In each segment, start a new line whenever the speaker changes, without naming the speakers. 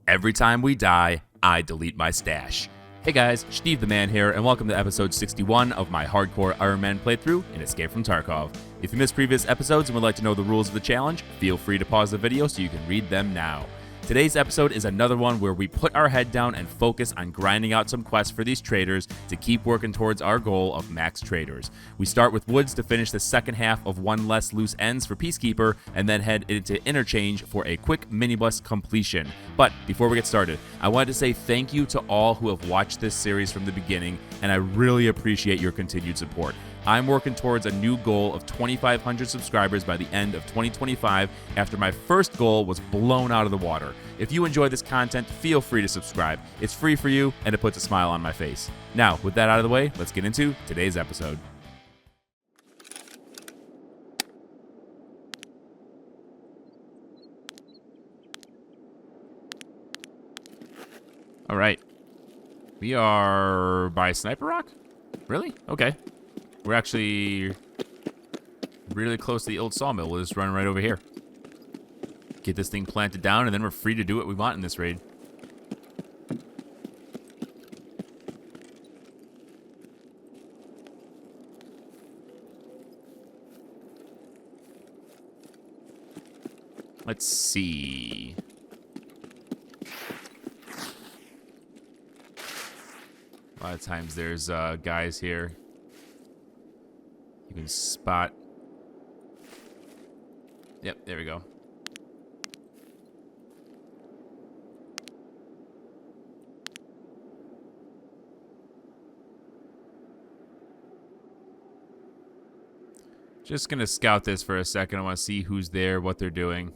Every time we die, I delete my stash. Hey guys, Steve the Man here, and welcome to episode 61 of my hardcore Iron Man playthrough in Escape From Tarkov. If you missed previous episodes and would like to know the rules of the challenge, feel free to pause the video so you can read them now. Today's episode is another one where we put our head down and focus on grinding out some quests for these traders to keep working towards our goal of max traders. We start with Woods to finish the second half of One Less Loose Ends for Peacekeeper, and then head into Interchange for a quick minibus completion. But before we get started, I wanted to say thank you to all who have watched this series from the beginning, and I really appreciate your continued support. I'm working towards a new goal of 2,500 subscribers by the end of 2025 after my first goal was blown out of the water. If you enjoy this content, feel free to subscribe. It's free for you, and it puts a smile on my face. Now, with that out of the way, let's get into today's episode. All right. We are by Sniper Rock? Really? Okay. We're actually really close to the old sawmill. We'll just run right over here. Get this thing planted down, and then we're free to do what we want in this raid. Let's see. A lot of times there's guys here. You can spot. Yep, there we go. Just gonna scout this for a second. I want to see who's there, what they're doing.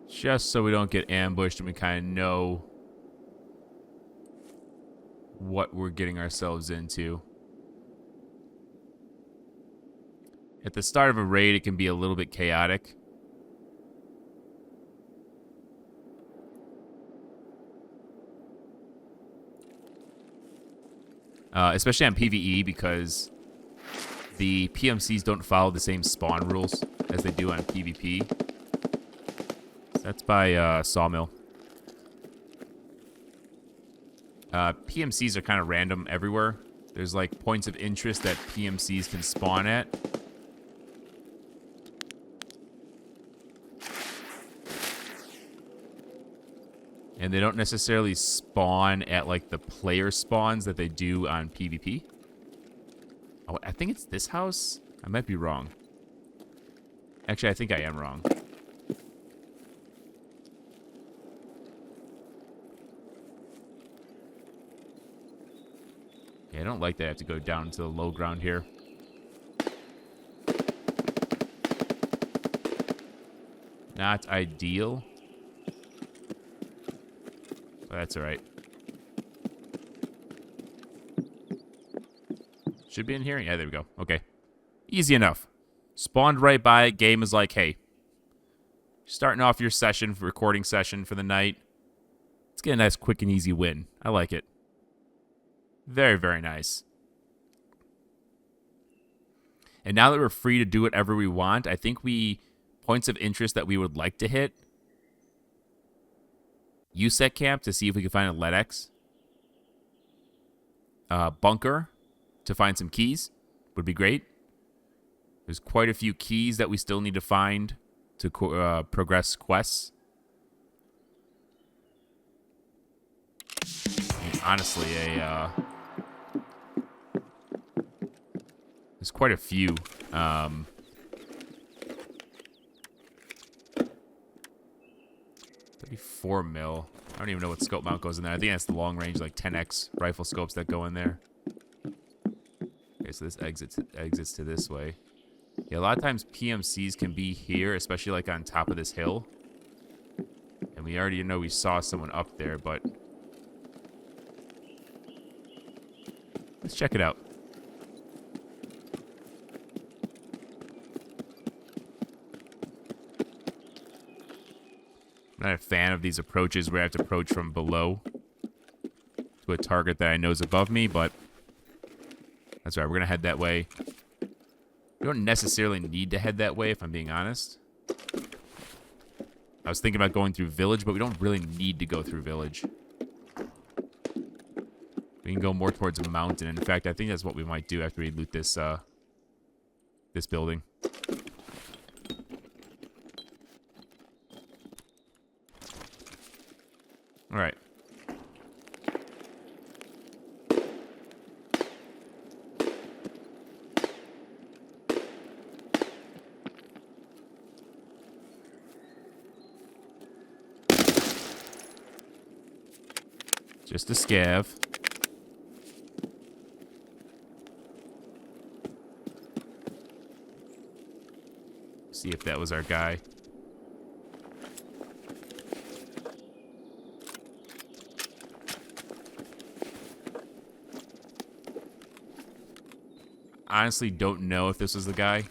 Just so we don't get ambushed and we kind of know what we're getting ourselves into. At the start of a raid, it can be a little bit chaotic. Especially on PVE, because the PMCs don't follow the same spawn rules as they do on PvP. That's by Sawmill. PMCs are kind of random everywhere. There's like points of interest that PMCs can spawn at. And they don't necessarily spawn at like the player spawns that they do on PvP. Oh, I think it's this house. I might be wrong. Actually, I think I am wrong. I don't like that I have to go down to the low ground here. Not ideal. But that's alright. Should be in here? Yeah, there we go. Okay. Easy enough. Spawned right by it. Game is like, hey, starting off your session, recording session for the night. Let's get a nice, quick, and easy win. I like it. Very, very nice. And now that we're free to do whatever we want, I think points of interest that we would like to hit. USEC camp to see if we can find a LEDX. Bunker to find some keys would be great. There's quite a few keys that we still need to find to progress quests. And honestly, there's quite a few. 34 mil. I don't even know what scope mount goes in there. I think that's the long range, like 10x rifle scopes that go in there. Okay, so this exits to this way. Yeah, a lot of times PMCs can be here, especially like on top of this hill. And we already know we saw someone up there, but let's check it out. I'm not a fan of these approaches where I have to approach from below to a target that I know is above me, but That's right, we're going to head that way. We don't necessarily need to head that way, if I'm being honest. I was thinking about going through Village, but we don't really need to go through Village. We can go more towards a mountain. In fact, I think that's what we might do after we loot this, this building. All right. Just a scav. See if that was our guy. Honestly, don't know if this was the guy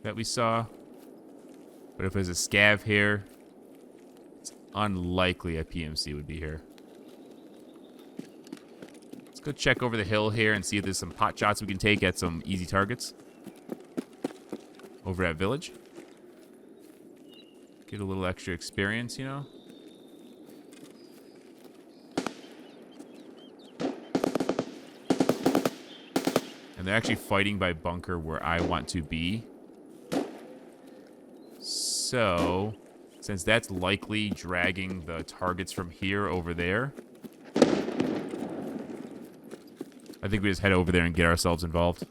that we saw. But if there's a scav here, it's unlikely a PMC would be here. Let's go check over the hill here and see if there's some pot shots we can take at some easy targets. Over at Village. Get a little extra experience, you know? And they're actually fighting by bunker where I want to be. So, since that's likely dragging the targets from here over there, I think we just head over there and get ourselves involved.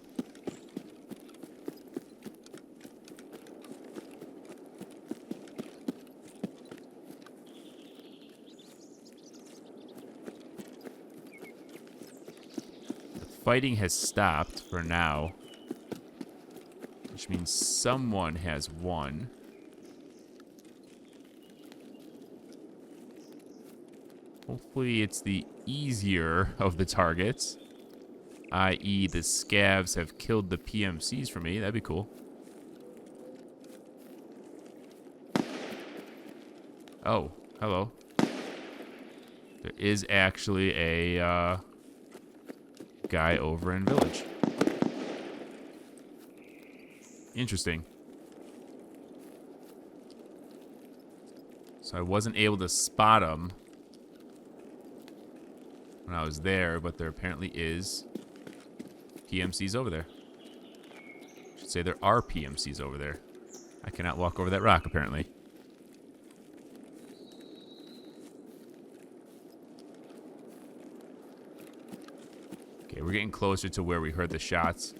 Fighting has stopped for now, which means someone has won. Hopefully it's the easier of the targets, i.e. the scavs have killed the PMCs for me. That'd be cool. Oh, hello. There is actually a guy over in Village. Interesting. So I wasn't able to spot him when I was there, but there apparently is PMCs over there. I should say there are PMCs over there. I cannot walk over that rock, apparently. Okay, we're getting closer to where we heard the shots.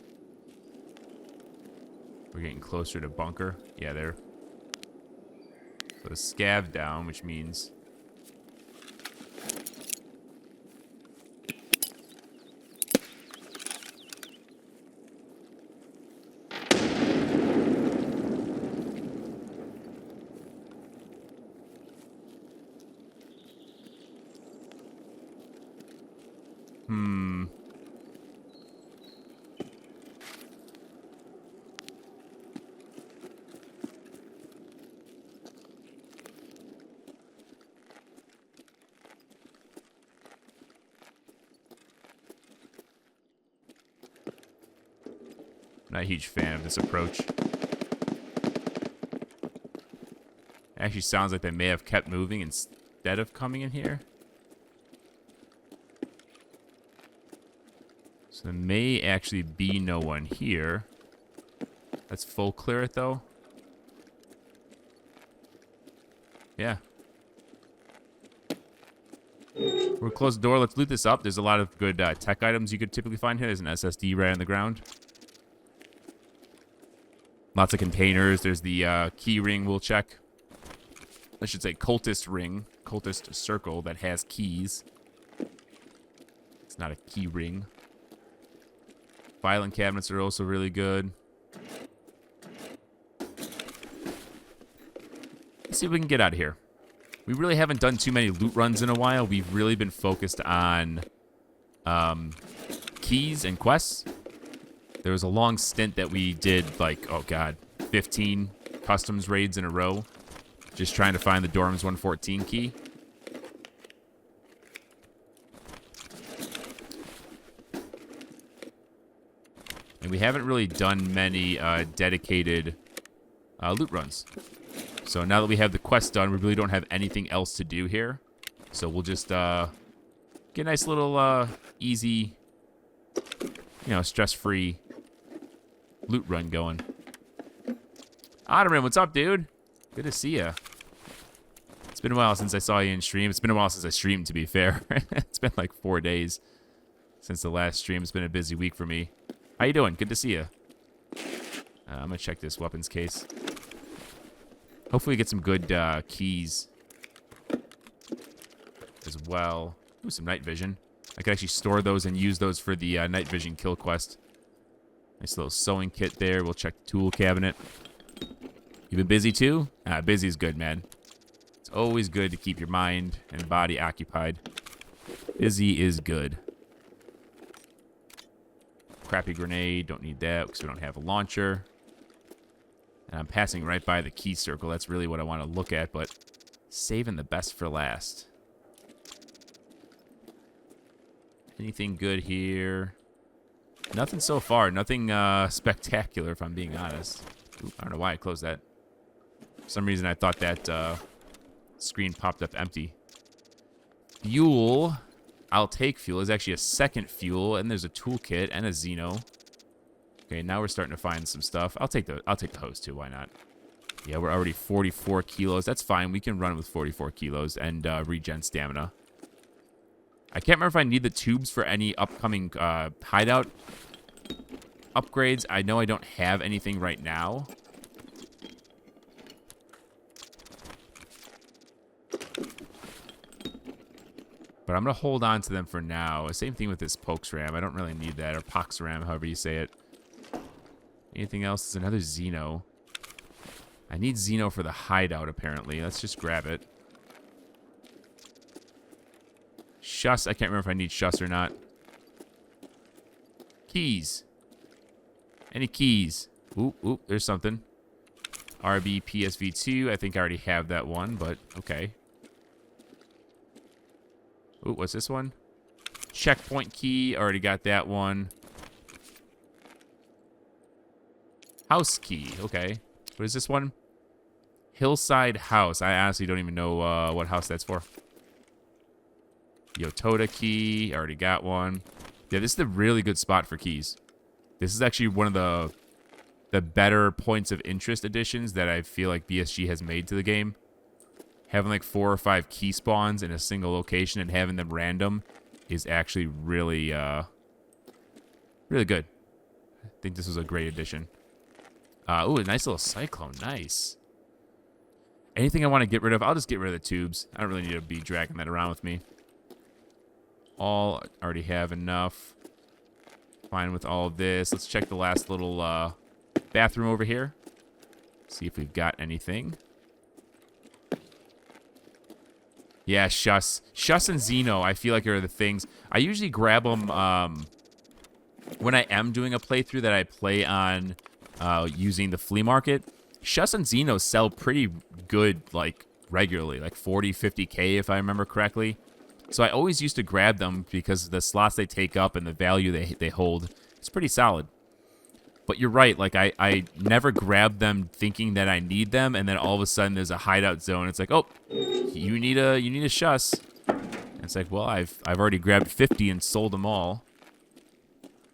We're getting closer to bunker. Yeah, there. So the scav down, which means not a huge fan of this approach. It actually sounds like they may have kept moving instead of coming in here. So there may actually be no one here. Let's full clear it though. Yeah. We're close the door. Let's loot this up. There's a lot of good tech items you could typically find here. There's an SSD right on the ground. Lots of containers. There's the key ring we'll check. I should say cultist ring. Cultist circle that has keys. It's not a key ring. Filing cabinets are also really good. Let's see if we can get out of here. We really haven't done too many loot runs in a while. We've really been focused on keys and quests. There was a long stint that we did, like, oh god, 15 customs raids in a row. Just trying to find the Dorms 114 key. And we haven't really done many dedicated loot runs. So now that we have the quest done, we really don't have anything else to do here. So we'll just get a nice little easy, stress-free loot run going. Ottoman, what's up, dude? Good to see ya. It's been a while since I saw you in stream. It's been a while since I streamed, to be fair. It's been like 4 days since the last stream. It's been a busy week for me. How you doing? Good to see you. I'm going to check this weapons case. Hopefully we get some good keys as well. Ooh, some night vision. I could actually store those and use those for the night vision kill quest. Nice little sewing kit there. We'll check the tool cabinet. You been busy too? Busy's good, man. It's always good to keep your mind and body occupied. Busy is good. Crappy grenade. Don't need that because we don't have a launcher. And I'm passing right by the key circle. That's really what I want to look at, but saving the best for last. Anything good here? Nothing so far. Nothing spectacular, if I'm being honest. Ooh, I don't know why I closed that. For some reason, I thought that screen popped up empty. Fuel. I'll take fuel. There's actually a second fuel, and there's a toolkit and a Xeno. Okay, now we're starting to find some stuff. I'll take the hose too. Why not? Yeah, we're already 44 kilos. That's fine. We can run with 44 kilos and regen stamina. I can't remember if I need the tubes for any upcoming hideout upgrades. I know I don't have anything right now. But I'm going to hold on to them for now. Same thing with this Pokes Ram. I don't really need that. Or Pox Ram, however you say it. Anything else? There's another Xeno. I need Xeno for the hideout, apparently. Let's just grab it. Shuss. I can't remember if I need Shuss or not. Keys. Any keys? Oop, oop, there's something. RB PSV2. I think I already have that one, but okay. Ooh, what's this one? Checkpoint key. Already got that one. House key. Okay. What is this one? Hillside House. I honestly don't even know what house that's for. Yotoda key. Already got one. Yeah, this is a really good spot for keys. This is actually one of the better points of interest additions that I feel like BSG has made to the game. Having like 4 or 5 key spawns in a single location and having them random is actually really, really good. I think this was a great addition. Ooh, a nice little cyclone. Nice. Anything I want to get rid of, I'll just get rid of the tubes. I don't really need to be dragging that around with me. All already have enough. Fine with all of this. Let's check the last little bathroom over here. See if we've got anything. Yeah, Shuss. Shuss and Xeno, I feel like are the things. I usually grab them when I am doing a playthrough that I play on using the flea market. Shuss and Xeno sell pretty good, like, regularly. Like 40, 50K, if I remember correctly. So I always used to grab them because the slots they take up and the value they hold is pretty solid. But you're right, like I never grab them thinking that I need them, and then all of a sudden there's a hideout zone. It's like, oh, you need a Shuss. And it's like, well, I've already grabbed 50 and sold them all,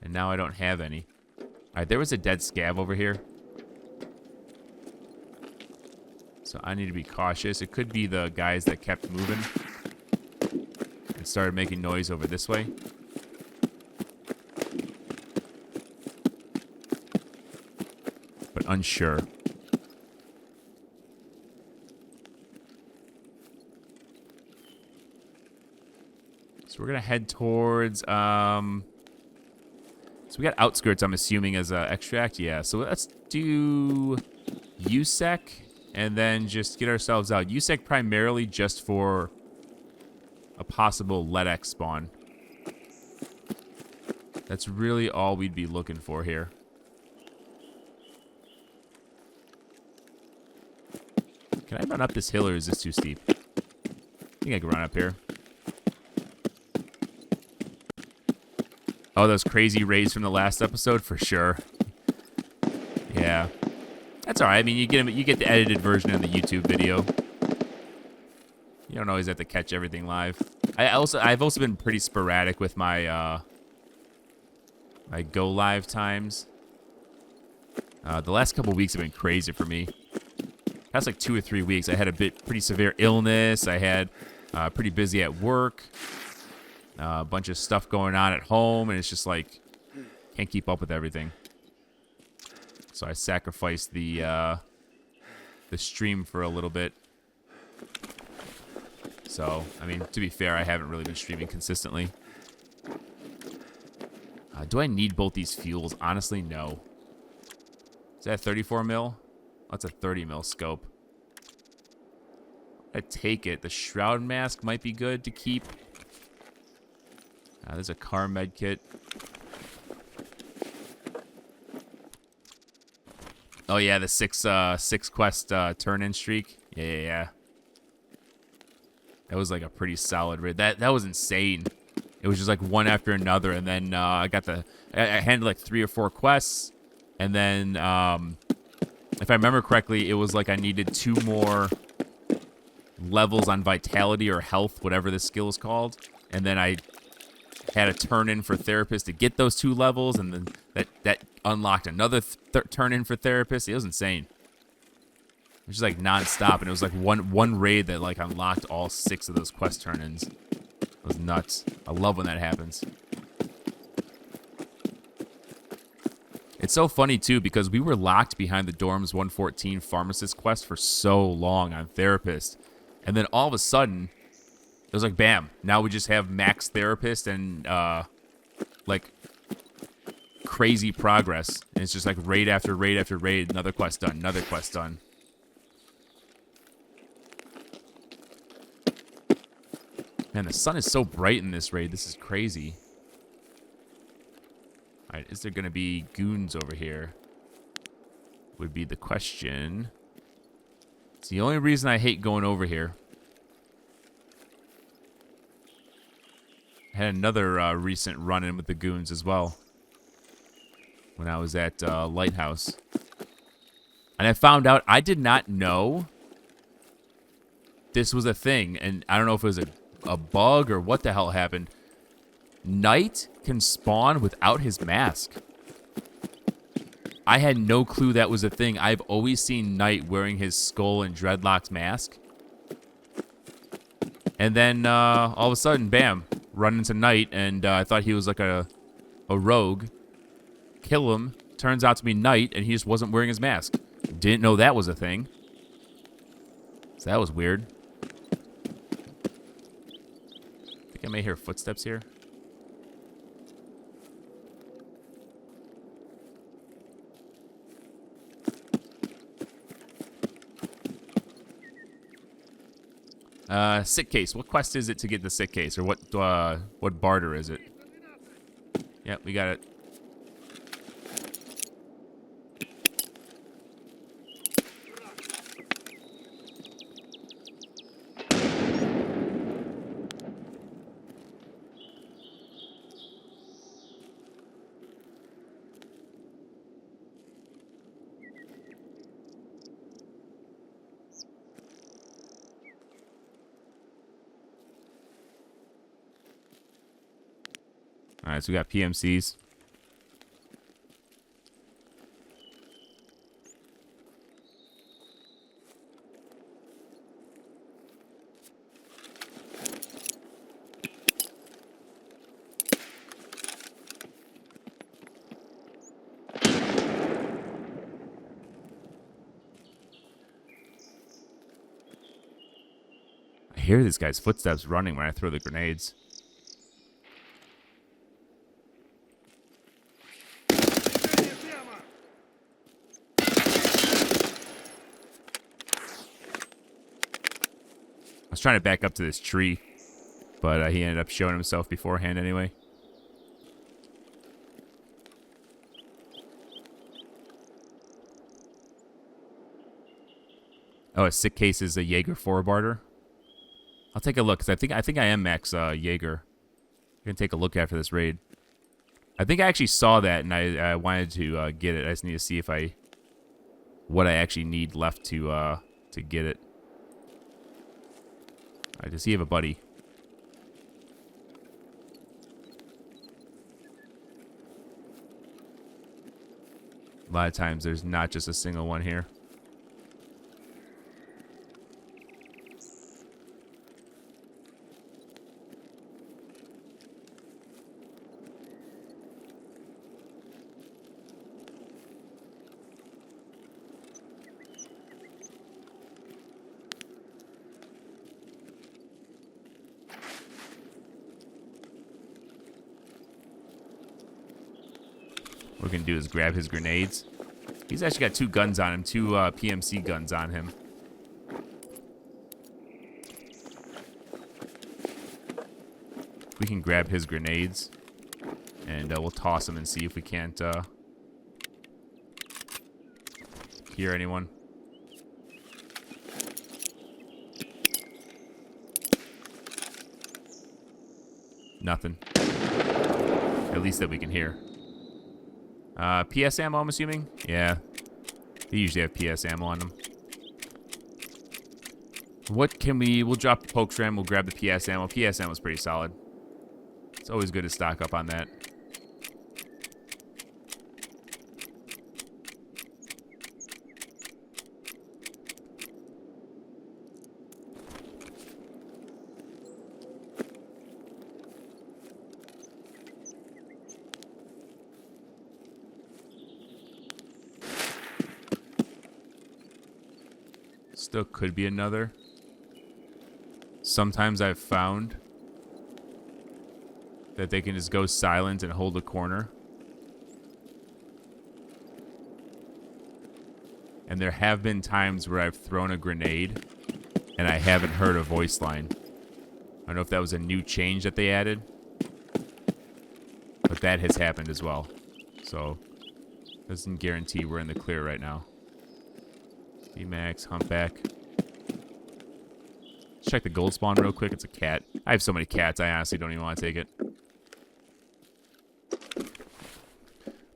and now I don't have any. All right, there was a dead scav over here, so I need to be cautious. It could be the guys that kept moving and started making noise over this way. But unsure. So we're gonna head towards so we got outskirts, I'm assuming, as extract. Yeah, so let's do USEC and then just get ourselves out. USEC primarily just for a possible LEDX spawn. That's really all we'd be looking for here. Can I run up this hill, or is this too steep? I think I can run up here. Oh, those crazy raids from the last episode? For sure. Yeah. That's alright. I mean, you get the edited version of the YouTube video. You don't always have to catch everything live. I've also been pretty sporadic with my my go live times. The last couple weeks have been crazy for me. Past like 2 or 3 weeks, I had a pretty severe illness. I had pretty busy at work. A bunch of stuff going on at home, and it's just like can't keep up with everything. So I sacrificed the stream for a little bit. So, I mean, to be fair, I haven't really been streaming consistently. Do I need both these fuels? Honestly, no. Is that a 34 mil? That's a 30 mil scope. I take it. The shroud mask might be good to keep. There's a car med kit. Oh yeah, the six quest turn-in streak. Yeah. That was like a pretty solid raid. That was insane. It was just like one after another, and then I handled like 3 or 4 quests, and then if I remember correctly, it was like I needed 2 more levels on vitality or health, whatever this skill is called, and then I had a turn-in for therapist to get those 2 levels, and then that unlocked another turn-in for therapist. It was insane. It was just like non-stop, and it was like one raid that like unlocked all 6 of those quest turn-ins. It was nuts. I love when that happens. It's so funny too because we were locked behind the dorms 114 pharmacist quest for so long on therapist, and then all of a sudden it was like bam, now we just have max therapist and like crazy progress, and it's just like raid after raid after raid, another quest done, another quest done. Man, the sun is so bright in this raid. This is crazy. All right, is there going to be goons over here? Would be the question. It's the only reason I hate going over here. I had another recent run-in with the goons as well when I was at Lighthouse. And I found out I did not know this was a thing. And I don't know if it was a bug or what the hell happened. Knight can spawn without his mask. I had no clue that was a thing. I've always seen Knight wearing his skull and dreadlocks mask. And then all of a sudden, bam, run into Knight, and I thought he was like a rogue. Kill him. Turns out to be Knight, and he just wasn't wearing his mask. Didn't know that was a thing. So that was weird. I think I may hear footsteps here. Sick case. What quest is it to get the sick case? Or what barter is it? Yep, we got it. All right, so we got PMCs. I hear this guy's footsteps running when I throw the grenades. I was trying to back up to this tree, but he ended up showing himself beforehand anyway. Oh, a sick case is a Jaeger 4 barter. I'll take a look, because I think I am max Jaeger. I'm going to take a look after this raid. I think I actually saw that, and I wanted to get it. I just need to see if what I actually need left to get it. All right, does he have a buddy? A lot of times there's not just a single one here. What we can do is grab his grenades. He's actually got 2 guns on him, 2 PMC guns on him. We can grab his grenades, and we'll toss them and see if we can't hear anyone. Nothing. At least that we can hear. PS ammo, I'm assuming? Yeah. They usually have PS ammo on them. What can we... We'll drop the poke shrimp. We'll grab the PS ammo. PS ammo is pretty solid. It's always good to stock up on that. Still could be another. Sometimes I've found that they can just go silent and hold a corner. And there have been times where I've thrown a grenade and I haven't heard a voice line. I don't know if that was a new change that they added, but that has happened as well. So, doesn't guarantee we're in the clear right now. B-Max, Humpback. Let's check the gold spawn real quick. It's a cat. I have so many cats, I honestly don't even want to take it.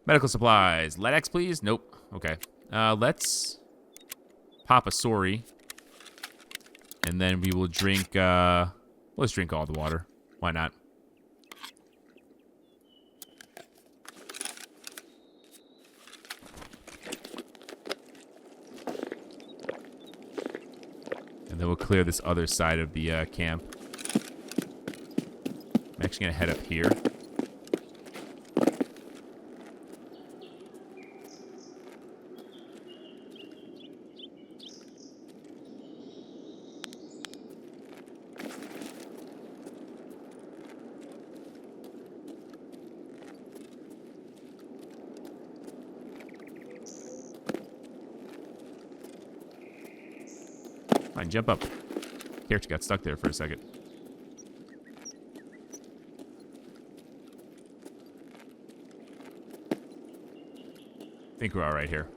Medical supplies. LEDX, please? Nope. Okay. Let's pop a sorry. And then we will drink, let's drink all the water. Why not? And then we'll clear this other side of the camp. I'm actually going to head up here. Fine, jump up. Character got stuck there for a second. I think we're all right here.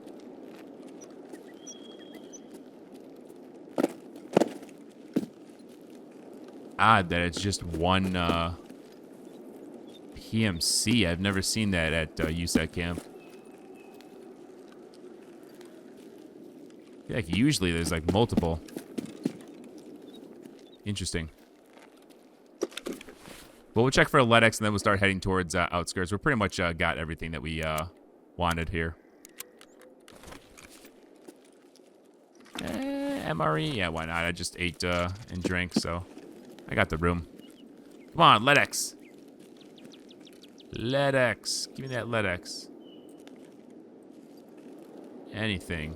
Odd that it's just one PMC. I've never seen that at USEC camp. Like usually there's like multiple. Interesting. Well, we'll check for a LEDX and then we'll start heading towards outskirts. We're pretty much got everything that we wanted here. MRE? Yeah, why not? I just ate and drank, so I got the room. Come on, LEDX. LEDX. Give me that LEDX. Anything.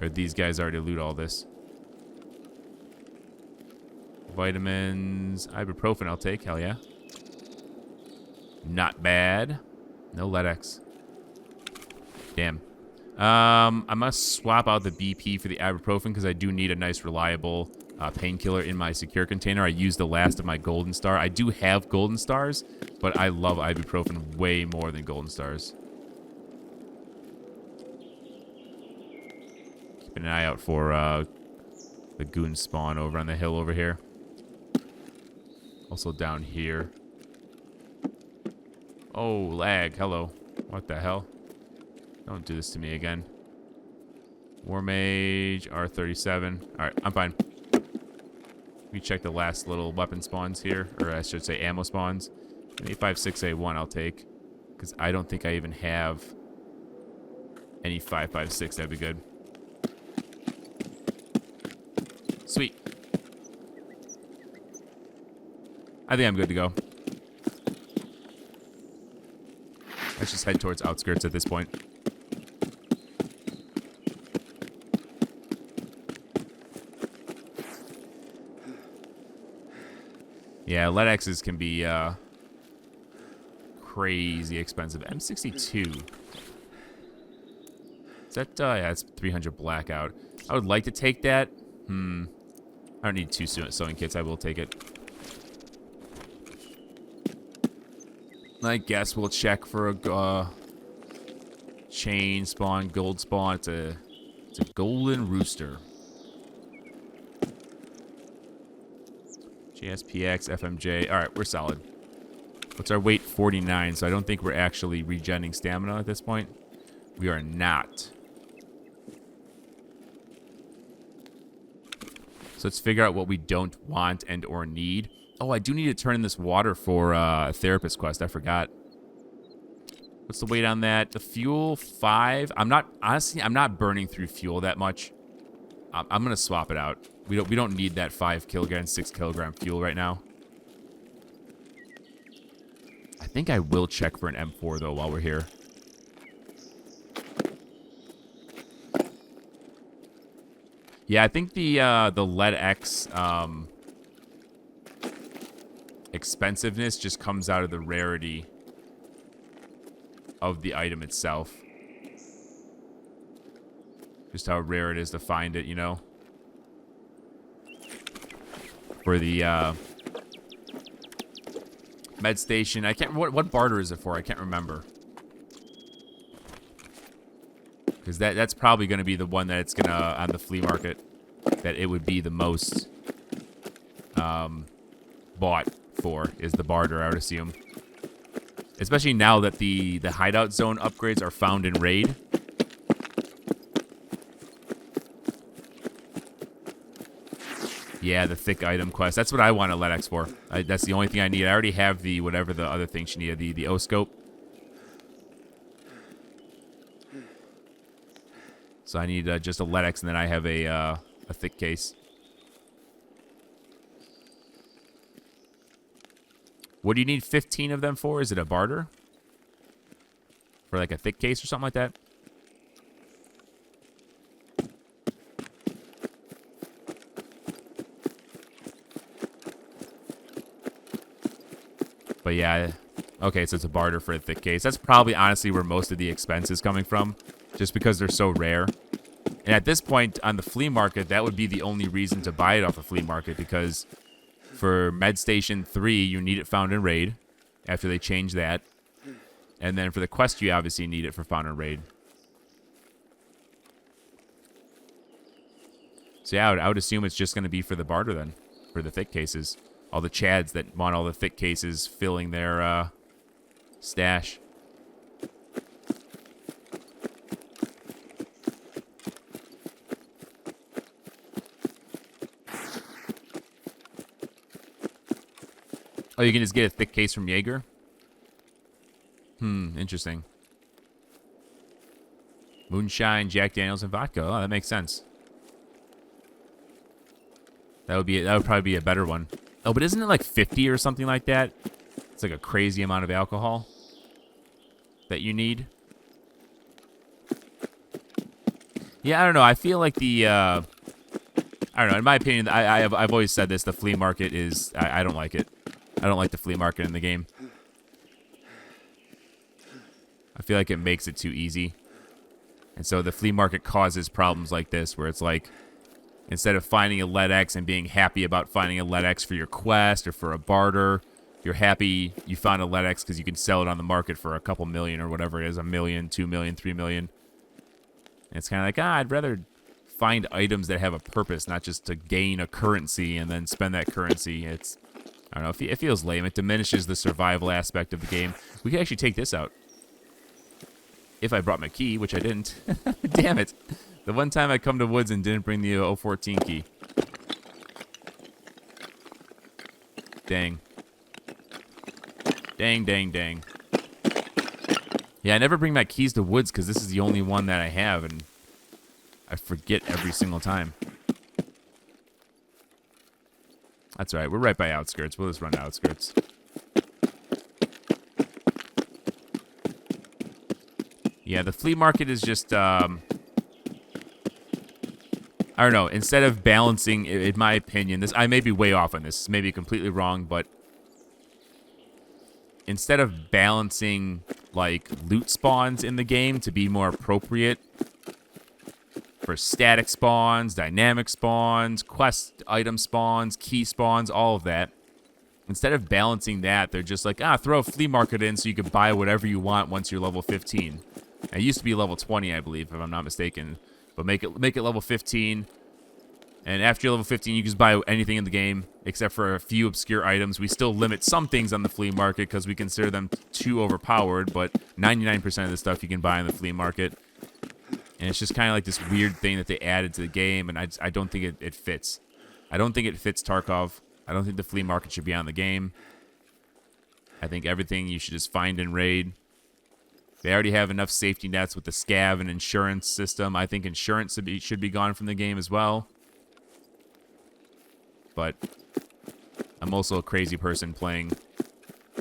Or these guys already loot all this? Vitamins, ibuprofen I'll take, hell yeah. Not bad. No LEDX. Damn. I must swap out the BP for the ibuprofen because I do need a nice reliable painkiller in my secure container. I used the last of my golden star. I do have golden stars, but I love ibuprofen way more than golden stars. Keeping an eye out for the goon spawn over on the hill over here. Also down here. Oh, lag. Hello. What the hell? Don't do this to me again. War Mage, R37. Alright, I'm fine. Let me check the last little weapon spawns here. Or I should say ammo spawns. An 856A1 I'll take. Because I don't think I even have any 556. That'd be good. Sweet. I think I'm good to go. Let's just head towards outskirts at this point. Yeah, lead X's can be crazy expensive. M62. Is that, yeah, it's 300 blackout. I would like to take that. I don't need 2 sewing kits. I will take it. I guess we'll check for a chain spawn, gold spawn. It's a golden rooster. GSPX, FMJ. All right, we're solid. What's our weight? 49. So I don't think we're actually regenning stamina at this point. We are not. So let's figure out what we don't want and or need. Oh, I do need to turn in this water for a therapist quest. I forgot. What's the weight on that? The fuel, 5. Honestly, I'm not burning through fuel that much. I'm gonna swap it out. We don't need that 5 kilogram, 6 kilogram fuel right now. I think I will check for an M4 though while we're here. Yeah, I think the lead X expensiveness just comes out of the rarity of the item itself. Just how rare it is to find it, you know? For the med station, I can't. What barter is it for? I can't remember. Because that's probably going to be the one that it's gonna on the flea market that it would be the most bought for is the barter. I would assume, especially now that the hideout zone upgrades are found in raid. Yeah, the thick item quest. That's what I want to let X for. That's the only thing I need. I already have the whatever the other thing she needed, the O-scope. So I need just a lead X, and then I have a thick case. What do you need 15 of them for? Is it a barter? For like a thick case or something like that? But yeah, okay, so it's a barter for a thick case. That's probably honestly where most of the expense is coming from, just because they're so rare. And at this point on the flea market, that would be the only reason to buy it off the flea market, because for Med Station 3, you need it found in raid after they change that. And then for the quest, you obviously need it for found in raid. So yeah, I would assume it's just going to be for the barter then, for the thick cases. All the chads that want all the thick cases filling their stash. Oh, you can just get a thick case from Jaeger? Interesting. Moonshine, Jack Daniels, and vodka. Oh, that makes sense. That would probably be a better one. Oh, but isn't it like 50 or something like that? It's like a crazy amount of alcohol that you need. Yeah, I don't know. I feel like the I don't know. In my opinion, I've always said this. The flea market is I don't like it. I don't like the flea market in the game. I feel like it makes it too easy. And so the flea market causes problems like this, where it's like, instead of finding a lead X and being happy about finding a lead X for your quest or for a barter, you're happy you found a lead X because you can sell it on the market for a couple million or whatever it is, $1 million, $2 million, $3 million. And it's kind of like, I'd rather find items that have a purpose, not just to gain a currency and then spend that currency. I don't know. It feels lame. It diminishes the survival aspect of the game. We could actually take this out. If I brought my key, which I didn't. Damn it. The one time I come to woods and didn't bring the 014 key. Dang. Dang, dang, dang. Yeah, I never bring my keys to woods because this is the only one that I have, and I forget every single time. That's all right. We're right by outskirts. We'll just run to outskirts. Yeah, the flea market is just, I don't know. Instead of balancing, in my opinion, I may be way off on this. This may be completely wrong, but instead of balancing, like, loot spawns in the game to be more appropriate for static spawns, dynamic spawns, quest item spawns, key spawns, all of that, instead of balancing that, they're just like, throw a flea market in so you can buy whatever you want once you're level 15. It used to be level 20, I believe, if I'm not mistaken. But make it level 15. And after you're level 15, you can just buy anything in the game, except for a few obscure items. We still limit some things on the flea market because we consider them too overpowered, but 99% of the stuff you can buy in the flea market. And it's just kind of like this weird thing that they added to the game, and I don't think it fits. I don't think it fits Tarkov. I don't think the flea market should be on the game. I think everything you should just find and raid. They already have enough safety nets with the scav and insurance system. I think insurance should be gone from the game as well. But I'm also a crazy person playing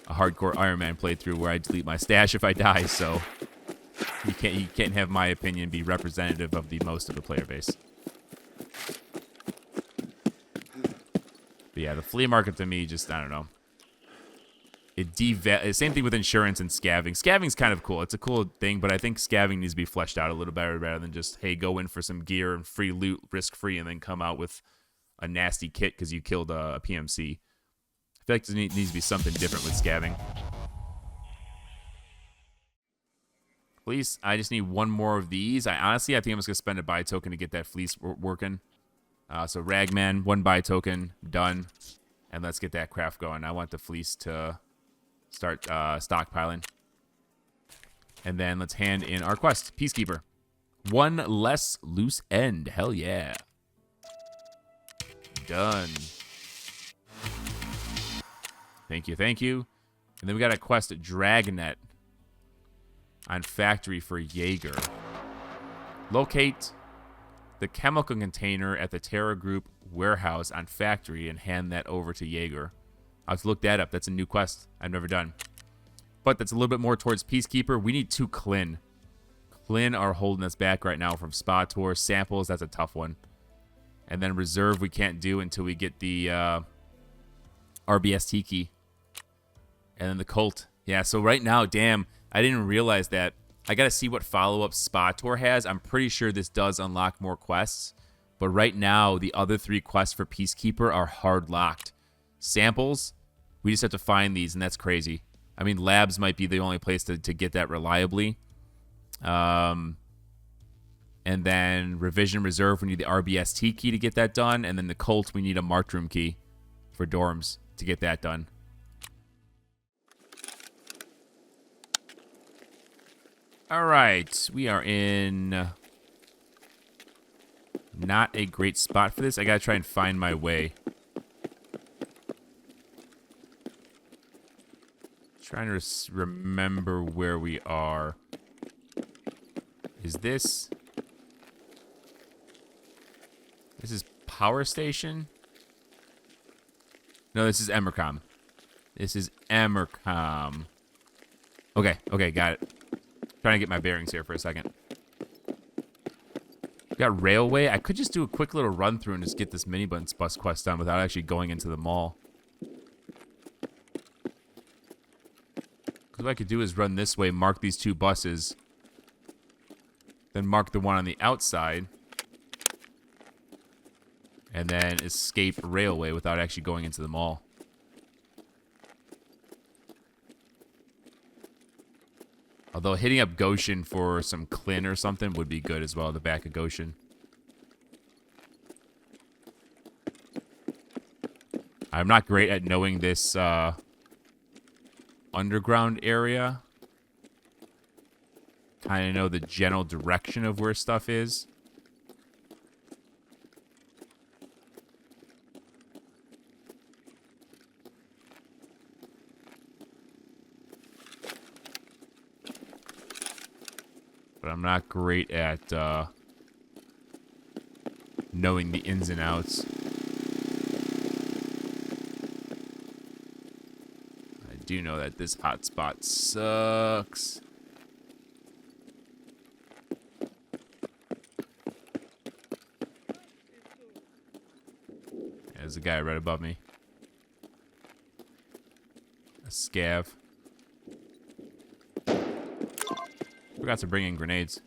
a hardcore Iron Man playthrough where I delete my stash if I die, so you can't have my opinion be representative of the most of the player base. But yeah, the flea market to me just, I don't know. Same thing with insurance and scavving. Scavving's kind of cool. It's a cool thing, but I think scavving needs to be fleshed out a little better rather than just, hey, go in for some gear and free loot, risk-free, and then come out with a nasty kit because you killed a PMC. I feel like there needs to be something different with scavving. Please, I just need one more of these. I think I'm just going to spend a buy token to get that fleece working. So Ragman, one buy token, done. And let's get that craft going. I want the fleece to start stockpiling. And then let's hand in our quest, Peacekeeper. One less loose end. Hell yeah. Done. Thank you, thank you. And then we got a quest at Dragnet on Factory for Jaeger. Locate the chemical container at the Terra Group warehouse on Factory and hand that over to Jaeger. I'll have to look that up. That's a new quest I've never done. But that's a little bit more towards Peacekeeper. We need 2 Clin. Clin are holding us back right now from Spa Tour. Samples, that's a tough one. And then Reserve we can't do until we get the RBST key. And then the Cult. Yeah, so right now, damn, I didn't realize that. I got to see what follow-up Spa Tour has. I'm pretty sure this does unlock more quests. But right now, the other 3 quests for Peacekeeper are hard locked. Samples, we just have to find these, and that's crazy. I mean, labs might be the only place to get that reliably. And then Revision Reserve, we need the RBST key to get that done. And then the Cult, we need a marked room key for dorms to get that done. All right, we are in not a great spot for this. I gotta try and find my way. Trying to remember where we are. Is this... This is Power Station? No, this is Emercom. This is Emercom. Okay, got it. Trying to get my bearings here for a second. Got Railway. I could just do a quick little run through and just get this minibus bus quest done without actually going into the mall. Because what I could do is run this way, mark these 2 buses, then mark the one on the outside, and then escape Railway without actually going into the mall. Although hitting up Goshen for some Clin or something would be good as well, the back of Goshen. I'm not great at knowing this underground area. Kind of know the general direction of where stuff is. But I'm not great at knowing the ins and outs. I do know that this hotspot sucks. There's a guy right above me. A scav. Forgot to bring in grenades.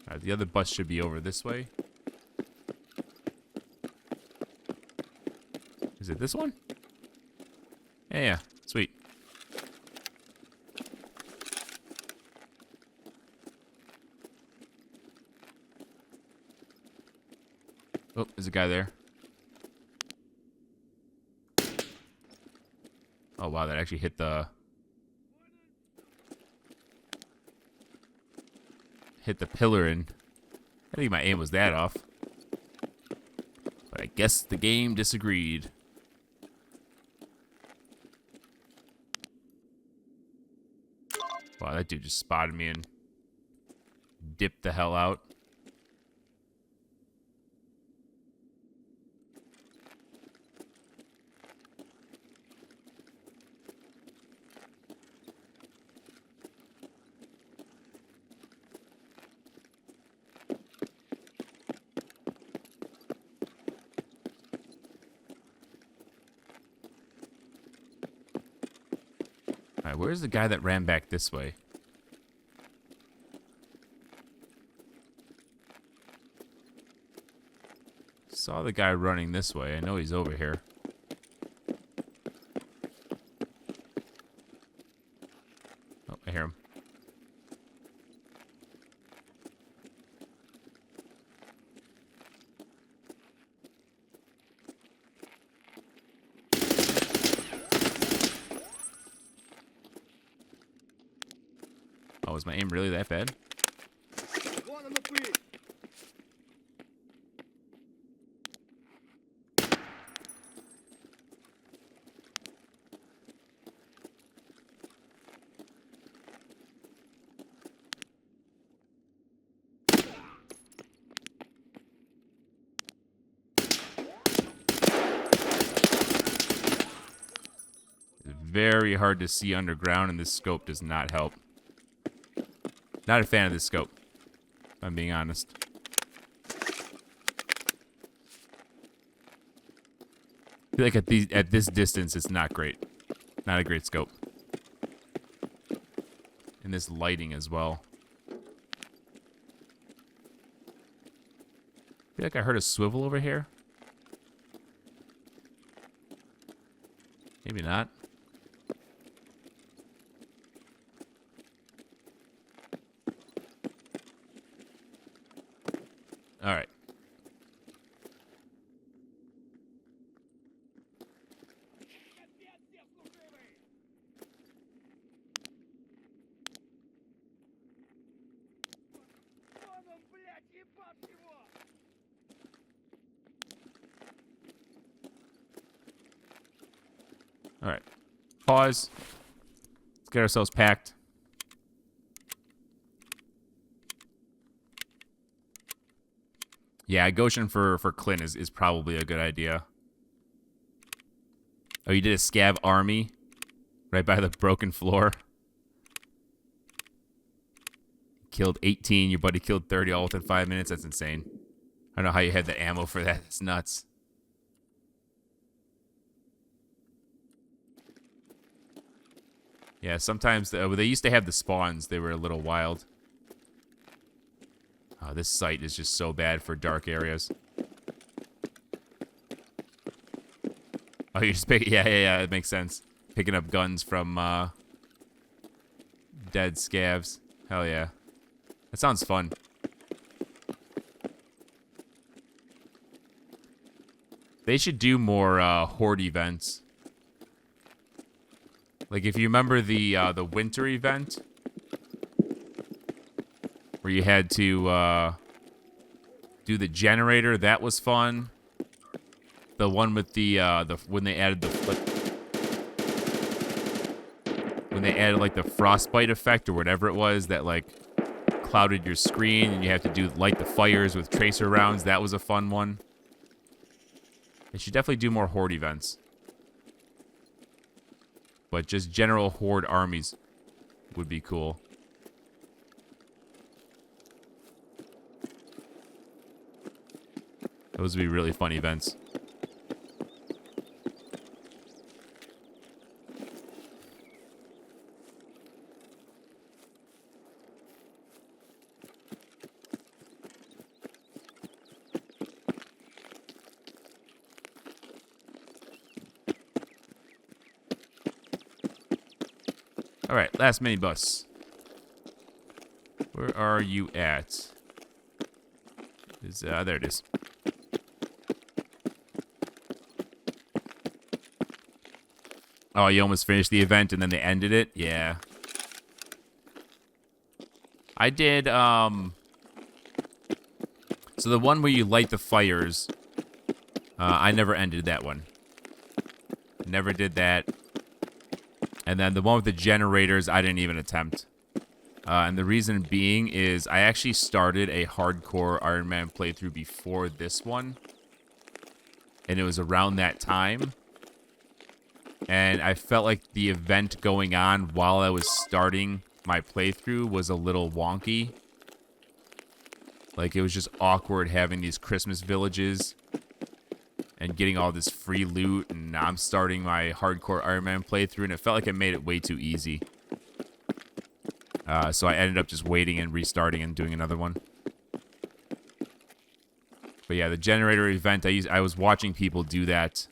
Alright, the other bus should be over this way. Is it this one? Yeah, sweet. Oh, there's a guy there. Oh, wow, that actually hit the pillar, and I think my aim was that off. But I guess the game disagreed. Wow, that dude just spotted me and dipped the hell out. Alright, where's the guy that ran back this way? Saw the guy running this way. I know he's over here. Oh, I hear him. Oh, is my aim really that bad? It's very hard to see underground, and this scope does not help. Not a fan of this scope, if I'm being honest. I feel like at this distance, it's not great. Not a great scope. And this lighting as well. I feel like I heard a swivel over here. Maybe not. All right. All right. Pause. Let's get ourselves packed. Yeah, Goshen for Clint is probably a good idea. Oh, you did a scav army right by the broken floor. Killed 18, your buddy killed 30 all within 5 minutes. That's insane. I don't know how you had the ammo for that. It's nuts. Yeah, sometimes they used to have the spawns. They were a little wild. Oh, this site is just so bad for dark areas. Oh, you just pick... Yeah, it makes sense. Picking up guns from dead scavs. Hell yeah. That sounds fun. They should do more horde events. Like if you remember the winter event where you had to do the generator, that was fun. The one with the when they added when they added like the frostbite effect or whatever it was that like clouded your screen and you have to light the fires with tracer rounds. That was a fun one. They should definitely do more horde events. But just general horde armies would be cool. Those would be really fun events. All right, last minibus. Where are you at? There it is. Oh, you almost finished the event and then they ended it? Yeah. I did, so the one where you light the fires, I never ended that one. Never did that. And then the one with the generators, I didn't even attempt. And the reason being is I actually started a hardcore Iron Man playthrough before this one. And it was around that time. And I felt like the event going on while I was starting my playthrough was a little wonky. Like, it was just awkward having these Christmas villages and getting all this free loot, and I'm starting my hardcore Iron Man playthrough, and it felt like it made it way too easy. So I ended up just waiting and restarting and doing another one. But yeah, the generator event, I was watching people do that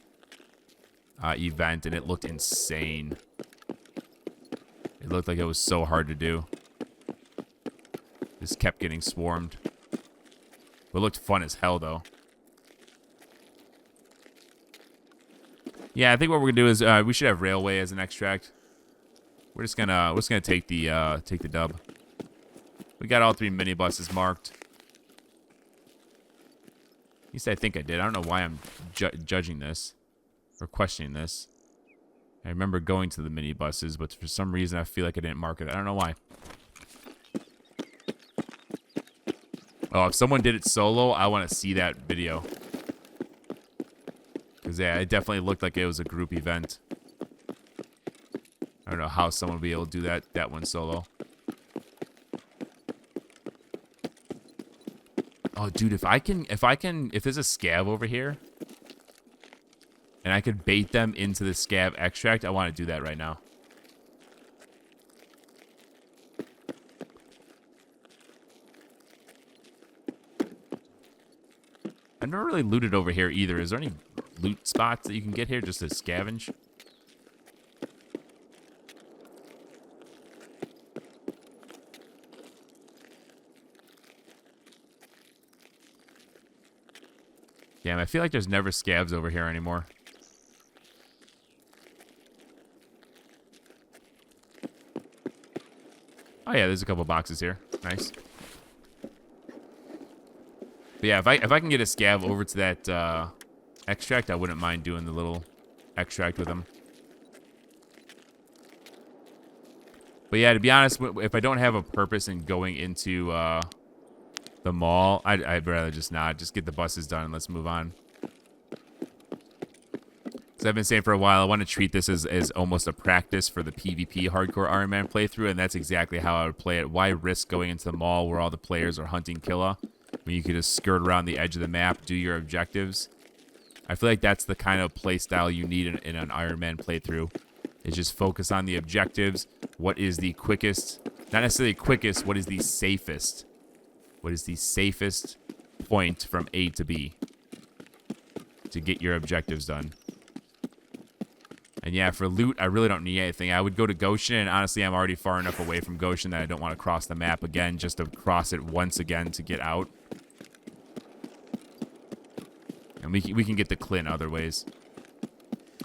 event, and it looked insane. It looked like it was so hard to do. Just kept getting swarmed. But it looked fun as hell, though. Yeah, I think what we're gonna do is we should have railway as an extract. We're just gonna take the dub. We got all 3 minibuses marked. At least I think I did. I don't know why I'm judging this or questioning this. I remember going to the minibuses, but for some reason I feel like I didn't mark it. I don't know why. Oh, if someone did it solo, I want to see that video. Because, yeah, it definitely looked like it was a group event. I don't know how someone would be able to do that one solo. Oh, dude, if there's a scav over here, and I could bait them into the scav extract, I want to do that right now. I've never really looted over here either. Is there any loot spots that you can get here just to scavenge? Damn, I feel like there's never scavs over here anymore. Oh yeah, there's a couple boxes here. Nice. But yeah, if I can get a scav over to that extract, I wouldn't mind doing the little extract with them. But yeah, to be honest, if I don't have a purpose in going into the mall, I'd rather just not. Just get the buses done and let's move on. So I've been saying for a while, I want to treat this as almost a practice for the PvP hardcore Iron Man playthrough, and that's exactly how I would play it. Why risk going into the mall where all the players are hunting Killa when you could just skirt around the edge of the map, do your objectives? I feel like that's the kind of play style you need in an Iron Man playthrough. Is just focus on the objectives. What is the quickest, not necessarily quickest, what is the safest? What is the safest point from A to B to get your objectives done? And yeah, for loot, I really don't need anything. I would go to Goshen, and honestly, I'm already far enough away from Goshen that I don't want to cross the map again, just to cross it once again to get out. And we can get the Clint other ways.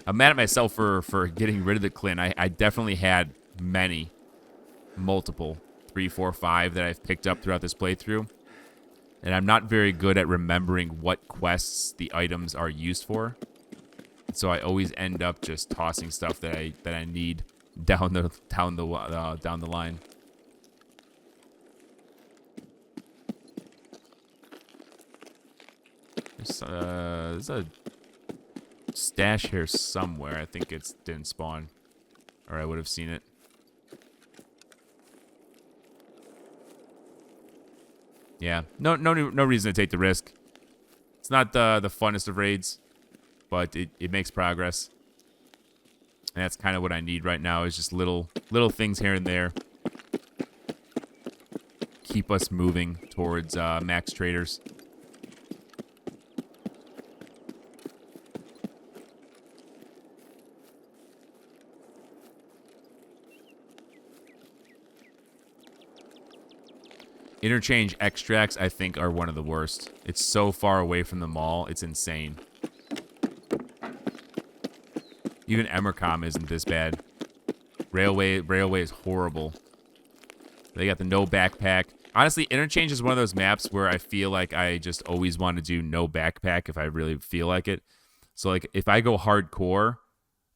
I'm mad at myself for getting rid of the Clint. I definitely had multiple, 3, 4, 5 that I've picked up throughout this playthrough. And I'm not very good at remembering what quests the items are used for. So I always end up just tossing stuff that I need down the line. There's a stash here somewhere. I think it didn't spawn, or I would have seen it. Yeah, no reason to take the risk. It's not the funnest of raids, but it makes progress. And that's kind of what I need right now, is just little things here and there. Keep us moving towards max traders. Interchange extracts, I think, are one of the worst. It's so far away from the mall. It's insane. Even Emercom isn't this bad. Railway is horrible. They got the no backpack. Honestly, Interchange is one of those maps where I feel like I just always want to do no backpack if I really feel like it. So, like, if I go hardcore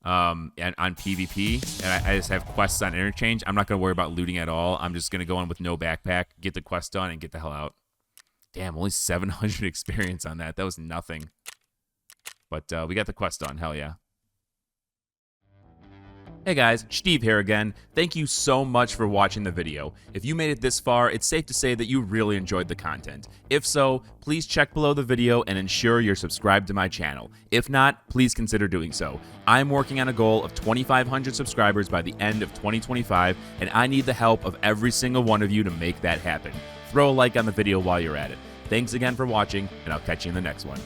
and on PvP and I just have quests on Interchange, I'm not going to worry about looting at all. I'm just going to go in with no backpack, get the quest done, and get the hell out. Damn, only 700 experience on that. That was nothing. But we got the quest done. Hell yeah. Hey guys, Steve here again. Thank you so much for watching the video. If you made it this far, it's safe to say that you really enjoyed the content. If so, please check below the video and ensure you're subscribed to my channel. If not, please consider doing so. I'm working on a goal of 2,500 subscribers by the end of 2025, and I need the help of every single one of you to make that happen. Throw a like on the video while you're at it. Thanks again for watching, and I'll catch you in the next one.